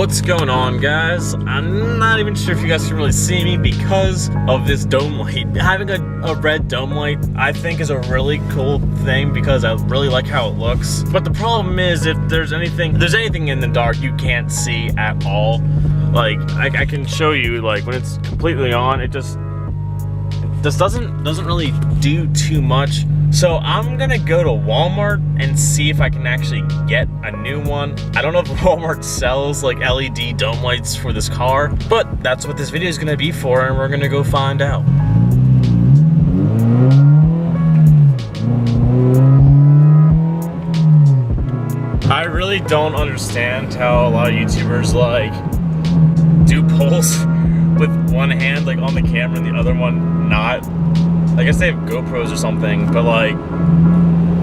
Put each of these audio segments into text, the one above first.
What's going on, guys? I'm not even sure if you guys can really see me because of this dome light. Having a red dome light, I think, is a really cool thing because I really like how it looks. But the problem is, if there's anything in the dark you can't see at all. Like, I can show you, like, when it's completely on, it just doesn't really do too much. So I'm gonna go to Walmart and see if I can actually get a new one. I don't know if Walmart sells like LED dome lights for this car, but that's what this video is gonna be for, and we're gonna go find out. I really don't understand how a lot of YouTubers like do pulls with one hand like on the camera and the other one not. I guess they have GoPros or something, but like,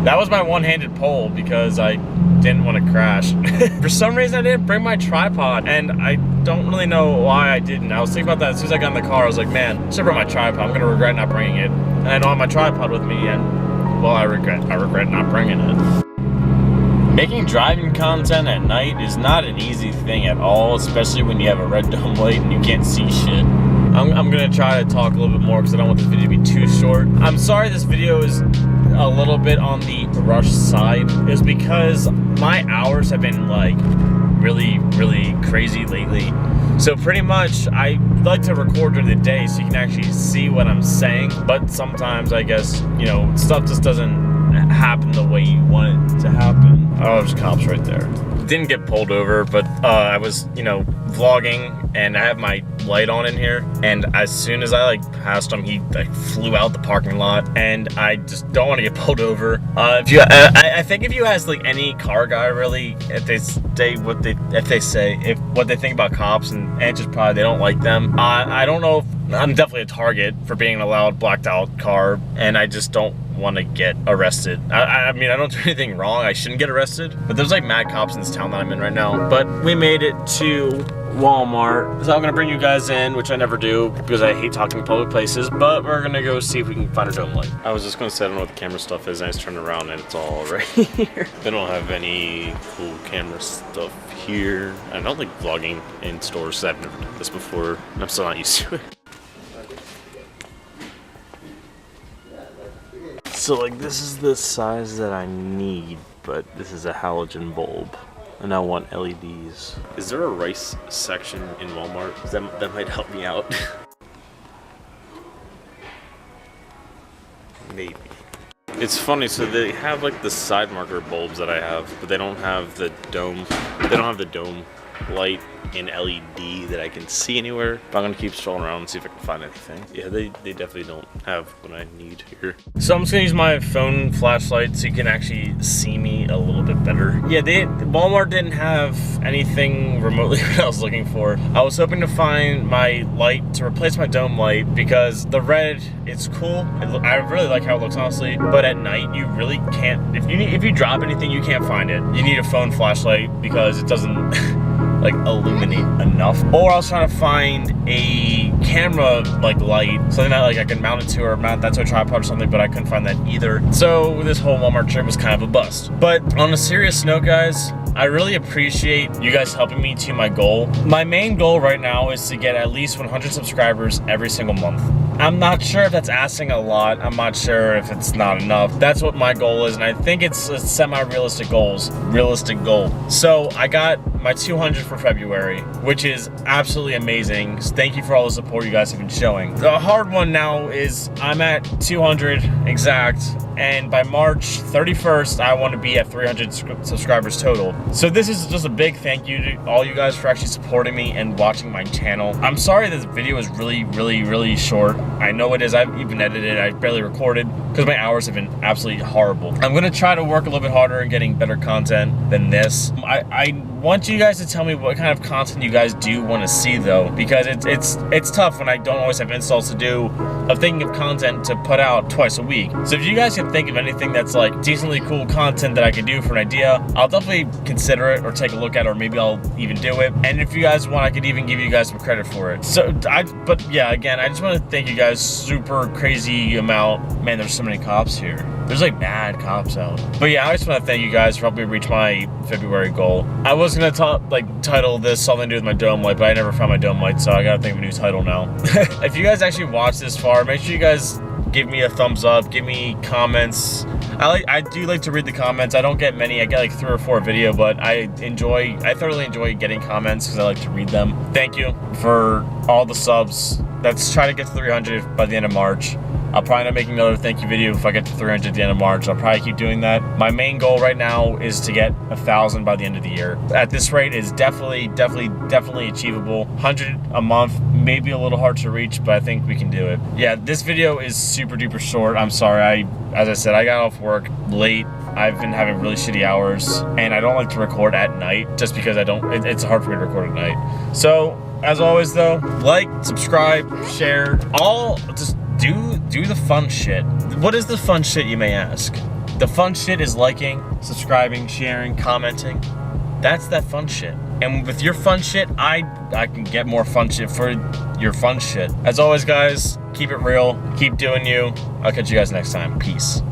that was my one-handed pull because I didn't want to crash. For some reason I didn't bring my tripod, and I don't really know why I didn't. I was thinking about that as soon as I got in the car. I was like, man, I should bring my tripod. I'm gonna regret not bringing it. And I don't have my tripod with me, and well, I regret not bringing it. Making driving content at night is not an easy thing at all, especially when you have a red dome light and you can't see shit. I'm gonna try to talk a little bit more because I don't want this video to be too short. I'm sorry this video is a little bit on the rush side. It's because my hours have been like really crazy lately. So pretty much I like to record during the day so you can actually see what I'm saying. But sometimes I guess, you know, stuff just doesn't happen the way you want it to happen. Oh, there's cops right there. Didn't get pulled over, but I was, you know, vlogging and I have my light on in here, and as soon as I like passed him, he like flew out the parking lot, and I just don't want to get pulled over. I think if you ask like any car guy really, if they say what they think about cops, and answers probably they don't like them. I don't know if I'm definitely a target for being a loud blacked out car, and I just don't want to get arrested. I mean, I don't do anything wrong. I shouldn't get arrested, but there's like mad cops in this town that I'm in right now. But we made it to Walmart, so I'm gonna bring you guys in, which I never do because I hate talking in public places, but we're gonna go see if we can find a dome light. I was just gonna say I don't know what the camera stuff is, and I just turned around and it's all right here. They don't have any cool camera stuff here. I don't like vlogging in stores, I've never done this before, and I'm still not used to it. So like, this is the size that I need, but this is a halogen bulb, and I want LEDs. Is there a rice section in Walmart? That might help me out. Maybe. It's funny, so they have like the side marker bulbs that I have, but they don't have the dome. They don't have the dome light in LED that I can see anywhere. But I'm gonna keep strolling around and see if I can find anything. Yeah, they definitely don't have what I need here. So I'm just gonna use my phone flashlight so you can actually see me a little bit better. Yeah, Walmart didn't have anything remotely what I was looking for. I was hoping to find my light to replace my dome light because the red, it's cool. I really like how it looks, honestly. But at night, you really can't. If you drop anything, you can't find it. You need a phone flashlight because it doesn't like illuminate enough. Or I was trying to find a camera like light, something that like I can mount it to or mount that to a tripod or something, but I couldn't find that either. So this whole Walmart trip was kind of a bust. But on a serious note, guys, I really appreciate you guys helping me to my goal. My main goal right now is to get at least 100 subscribers every single month. I'm not sure if that's asking a lot. I'm not sure if it's not enough. That's what my goal is, and I think it's a semi-realistic goal. So I got my 200 for February, which is absolutely amazing. Thank you for all the support you guys have been showing. The hard one now is I'm at 200 exact, and by March 31st, I want to be at 300 subscribers total. So this is just a big thank you to all you guys for actually supporting me and watching my channel. I'm sorry this video is really short. I know it is. I've even edited, I barely recorded because my hours have been absolutely horrible. I'm gonna try to work a little bit harder and getting better content than this. I want you guys to tell me what kind of content you guys do want to see though, because it's tough when I don't always have installs to do of thinking of content to put out twice a week. So if you guys can think of anything that's like decently cool content that I could do for an idea, I'll definitely consider it or take a look at it, or maybe I'll even do it. And if you guys want, I could even give you guys some credit for it. So but yeah, again, I just want to thank you guys super crazy amount. Man, there's so many cops here. There's like mad cops out. But yeah, I just want to thank you guys for helping me reach my February goal. I was gonna title this something to do with my dome light, but I never found my dome light, so I gotta think of a new title now. If you guys actually watch this far, make sure you guys give me a thumbs up, give me comments. I do like to read the comments. I don't get many. I get like 3 or 4 a video, but I thoroughly enjoy getting comments because I like to read them. Thank you for all the subs. Let's try to get to 300 by the end of March. I'll probably not making another thank you video if I get to 300 at the end of March. I'll probably keep doing that. My main goal right now is to get 1,000 by the end of the year. At this rate, is definitely achievable. 100 a month, maybe a little hard to reach, but I think we can do it. Yeah, this video is super duper short. I'm sorry. As I said, I got off work late. I've been having really shitty hours, and I don't like to record at night just because it's hard for me to record at night. So, as always though, like, subscribe, share, just do the fun shit. What is the fun shit, you may ask? The fun shit is liking, subscribing, sharing, commenting. That's that fun shit. And with your fun shit, I can get more fun shit for your fun shit. As always, guys, keep it real, keep doing you. I'll catch you guys next time. Peace.